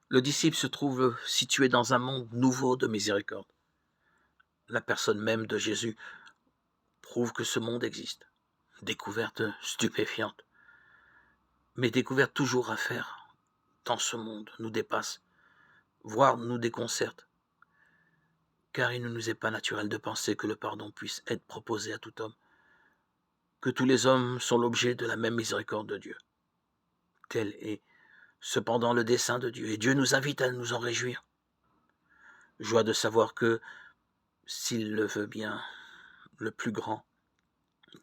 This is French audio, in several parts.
Le disciple se trouve situé dans un monde nouveau de miséricorde. La personne même de Jésus prouve que ce monde existe. Découverte stupéfiante, mais découverte toujours à faire, tant ce monde nous dépasse, voire nous déconcerte, car il ne nous est pas naturel de penser que le pardon puisse être proposé à tout homme, que tous les hommes sont l'objet de la même miséricorde de Dieu. Tel est cependant le dessein de Dieu, et Dieu nous invite à nous en réjouir. Joie de savoir que, s'il le veut bien, le plus grand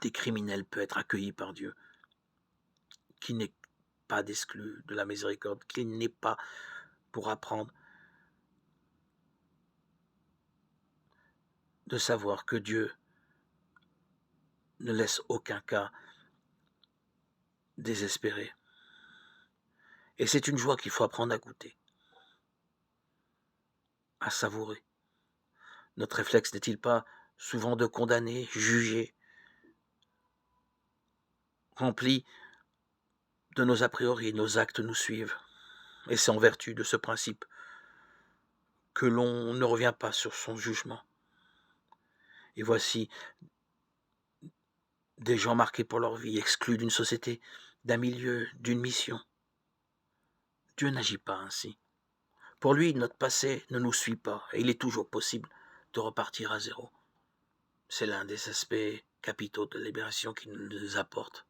des criminels peut être accueilli par Dieu, qui n'est pas d'exclu de la miséricorde, qui n'est pas pour apprendre, de savoir que Dieu ne laisse aucun cas désespéré. Et c'est une joie qu'il faut apprendre à goûter, à savourer. Notre réflexe n'est-il pas souvent de condamner, juger, rempli de nos a priori, nos actes nous suivent. Et c'est en vertu de ce principe que l'on ne revient pas sur son jugement. Et voici des gens marqués pour leur vie, exclus d'une société, d'un milieu, d'une mission. Dieu n'agit pas ainsi. Pour lui, notre passé ne nous suit pas, et il est toujours possible de repartir à zéro. C'est l'un des aspects capitaux de la libération qu'il nous apporte,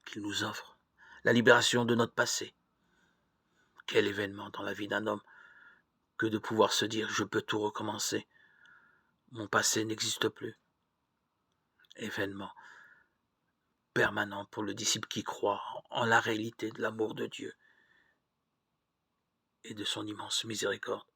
qu'il nous offre. La libération de notre passé. Quel événement dans la vie d'un homme que de pouvoir se dire « je peux tout recommencer ». Mon passé n'existe plus. Événement permanent pour le disciple qui croit en la réalité de l'amour de Dieu et de son immense miséricorde.